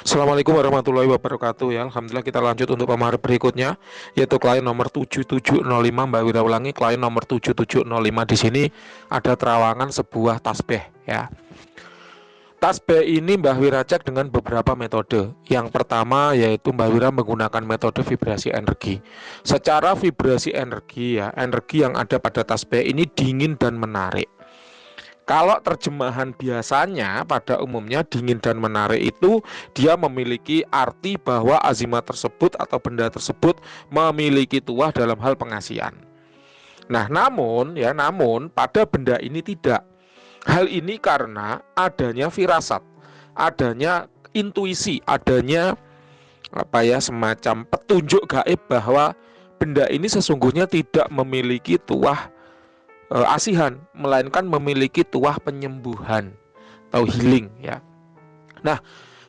Assalamualaikum warahmatullahi wabarakatuh ya. Alhamdulillah kita lanjut untuk pemarip berikutnya, yaitu klien nomor 7705. Mbak Wira ulangi, klien nomor 7705. Di sini ada terawangan sebuah tasbih ya. Tasbih ini Mbak Wira cek dengan beberapa metode. Yang pertama yaitu Mbak Wira menggunakan metode vibrasi energi. Secara vibrasi energi ya, energi yang ada pada tasbih ini dingin dan menarik. Kalau terjemahan biasanya pada umumnya dingin dan menarik itu dia memiliki arti bahwa azimat tersebut atau benda tersebut memiliki tuah dalam hal pengasihan. Nah, namun pada benda ini tidak. Hal ini karena adanya firasat, adanya intuisi, adanya semacam petunjuk gaib bahwa benda ini sesungguhnya tidak memiliki tuah asihan, melainkan memiliki tuah penyembuhan atau healing ya. Nah,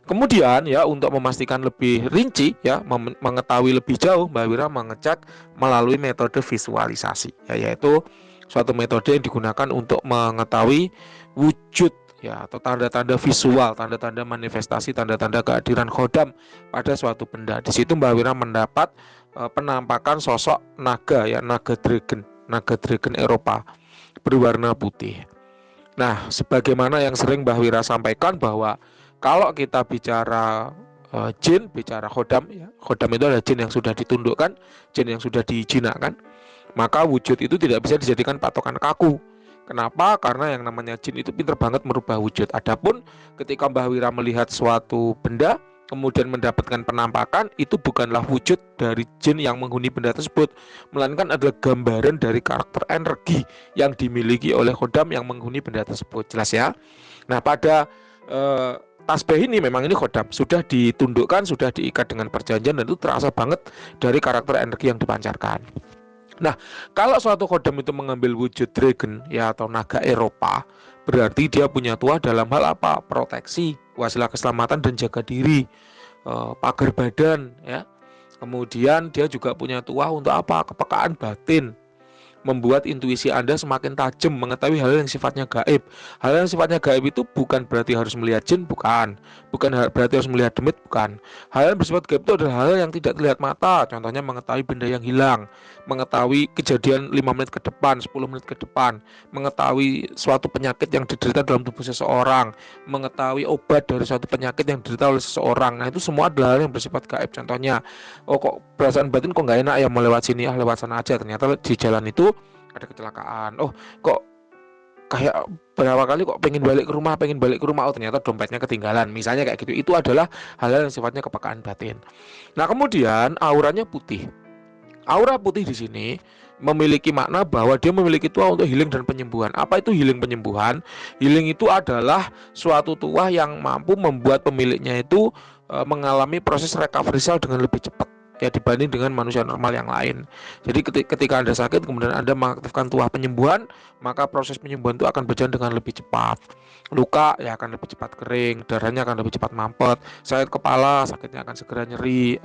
kemudian ya untuk memastikan lebih rinci ya, mengetahui lebih jauh, Mbak Wira mengecek melalui metode visualisasi ya, yaitu suatu metode yang digunakan untuk mengetahui wujud ya atau tanda-tanda visual, tanda-tanda manifestasi, tanda-tanda kehadiran khodam pada suatu benda. Di situ Mbak Wira mendapat penampakan sosok naga ya, naga dragon Eropa berwarna putih. Nah, sebagaimana yang sering Mbah Wira sampaikan bahwa kalau kita bicara jin, bicara khodam ya, khodam itu adalah jin yang sudah ditundukkan, jin yang sudah dijinakkan, maka wujud itu tidak bisa dijadikan patokan kaku. Kenapa? Karena yang namanya jin itu pintar banget merubah wujud. Adapun ketika Mbah Wira melihat suatu benda kemudian mendapatkan penampakan, itu bukanlah wujud dari jin yang menghuni benda tersebut, melainkan adalah gambaran dari karakter energi yang dimiliki oleh khodam yang menghuni benda tersebut. Jelas ya? Nah, pada tasbih ini memang ini khodam sudah ditundukkan, sudah diikat dengan perjanjian, dan itu terasa banget dari karakter energi yang dipancarkan. Nah, kalau suatu khodam itu mengambil wujud dragon ya atau naga Eropa, berarti dia punya tuah dalam hal apa? Proteksi, wasilah keselamatan dan jaga diri, pagar badan ya. Kemudian dia juga punya tuah untuk apa? Kepekaan batin, membuat intuisi Anda semakin tajam mengetahui hal yang sifatnya gaib. Hal yang sifatnya gaib itu bukan berarti harus melihat jin, bukan berarti harus melihat demit, bukan. Hal yang bersifat gaib itu adalah hal yang tidak terlihat mata. Contohnya mengetahui benda yang hilang, mengetahui kejadian 5 menit ke depan, 10 menit ke depan, mengetahui suatu penyakit yang diderita dalam tubuh seseorang, mengetahui obat dari suatu penyakit yang diderita oleh seseorang. Nah, itu semua adalah hal yang bersifat gaib. Contohnya, oh kok perasaan batin kok nggak enak ya, mau lewat sini, lewat sana aja. Ternyata di jalan itu ada kecelakaan. Oh, kok kayak berapa kali kok pengen balik ke rumah, oh ternyata dompetnya ketinggalan. Misalnya kayak gitu. Itu adalah hal-hal yang sifatnya kepekaan batin. Nah, kemudian auranya putih. Aura putih di sini memiliki makna bahwa dia memiliki tuah untuk healing dan penyembuhan. Apa itu healing penyembuhan? Healing itu adalah suatu tuah yang mampu membuat pemiliknya itu mengalami proses recovery sel dengan lebih cepat ya dibanding dengan manusia normal yang lain. Jadi ketika Anda sakit kemudian Anda mengaktifkan tuah penyembuhan, maka proses penyembuhan itu akan berjalan dengan lebih cepat. Luka ya akan lebih cepat kering, darahnya akan lebih cepat mampet. Sakit kepala, sakitnya akan segera nyeri,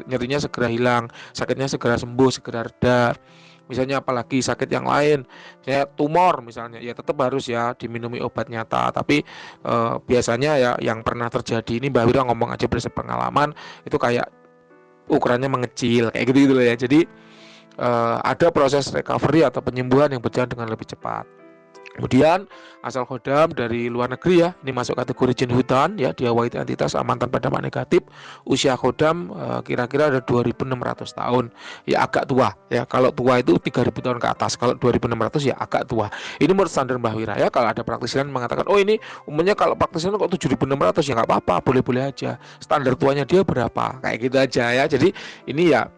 nyerinya segera hilang, sakitnya segera sembuh, segera reda. Misalnya apalagi sakit yang lain, saya tumor misalnya, ya tetap harus ya diminumi obat nyata. Tapi biasanya ya yang pernah terjadi ini Mbak Wira ngomong aja berdasarkan pengalaman, itu kayak ukurannya mengecil kayak gitu loh ya. Jadi ada proses recovery atau penyembuhan yang berjalan dengan lebih cepat. Kemudian asal khodam dari luar negeri ya, ini masuk kategori jin hutan ya, dia white entitas aman tanpa dampak negatif. Usia khodam kira-kira ada 2600 tahun. Ya agak tua ya. Kalau tua itu 3000 tahun ke atas. Kalau 2600 ya agak tua. Ini menurut standar Mbah Wira ya. Kalau ada praktisian mengatakan, "Oh ini umumnya kalau praktisian kok 7600 ya nggak apa-apa, boleh-boleh aja. Standar tuanya dia berapa?" Kayak gitu aja ya. Jadi ini ya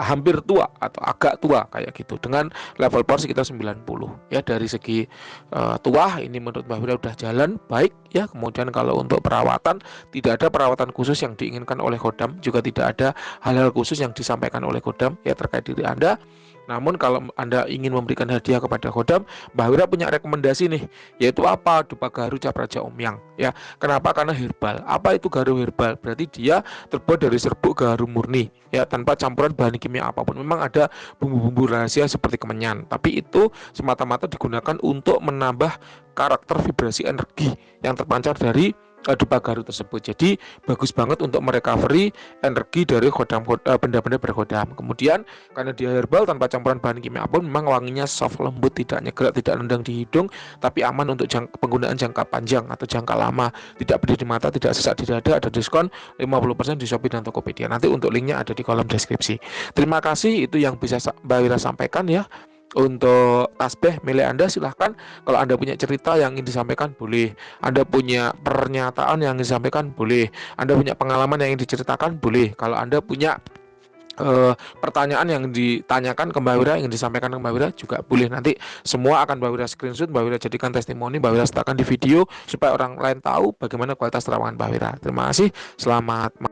hampir tua atau agak tua kayak gitu dengan level power sekitar 90 ya. Dari segi tua ini menurut Mbak Wira udah jalan baik ya. Kemudian kalau untuk perawatan, tidak ada perawatan khusus yang diinginkan oleh khodam, juga tidak ada hal-hal khusus yang disampaikan oleh khodam ya terkait diri Anda. Namun kalau Anda ingin memberikan hadiah kepada khodam, Mbah Wira punya rekomendasi nih, yaitu apa? Dupa Gaharu Cap Raja Omyang ya. Kenapa? Karena herbal. Apa itu gaharu herbal? Berarti dia terbuat dari serbuk gaharu murni ya, tanpa campuran bahan kimia apapun. Memang ada bumbu-bumbu rahasia seperti kemenyan, tapi itu semata-mata digunakan untuk menambah karakter vibrasi energi yang terpancar dari dupa garu tersebut. Jadi bagus banget untuk merecovery energi dari benda-benda berkodam. Kemudian karena dia herbal tanpa campuran bahan kimia pun, memang wanginya soft, lembut, tidak nyegerak, tidak nendang di hidung, tapi aman untuk penggunaan jangka panjang atau jangka lama. Tidak pedih di mata, tidak sesak di dada. Ada diskon 50% di Shopee dan Tokopedia. Nanti untuk linknya ada di kolom deskripsi. Terima kasih, itu yang bisa Mbak Wira sampaikan ya. Untuk tasbih milik Anda, silahkan. Kalau Anda punya cerita yang ingin disampaikan, boleh. Anda punya pernyataan yang ingin disampaikan, boleh. Anda punya pengalaman yang ingin diceritakan, boleh. Kalau Anda punya pertanyaan yang ditanyakan ke Mbak Wira, yang disampaikan ke Mbak Wira, juga boleh. Nanti semua akan Mbak Wira screenshot, Mbak Wira jadikan testimoni, Mbak Wira sertakan di video supaya orang lain tahu bagaimana kualitas terawangan Mbak Wira. Terima kasih, selamat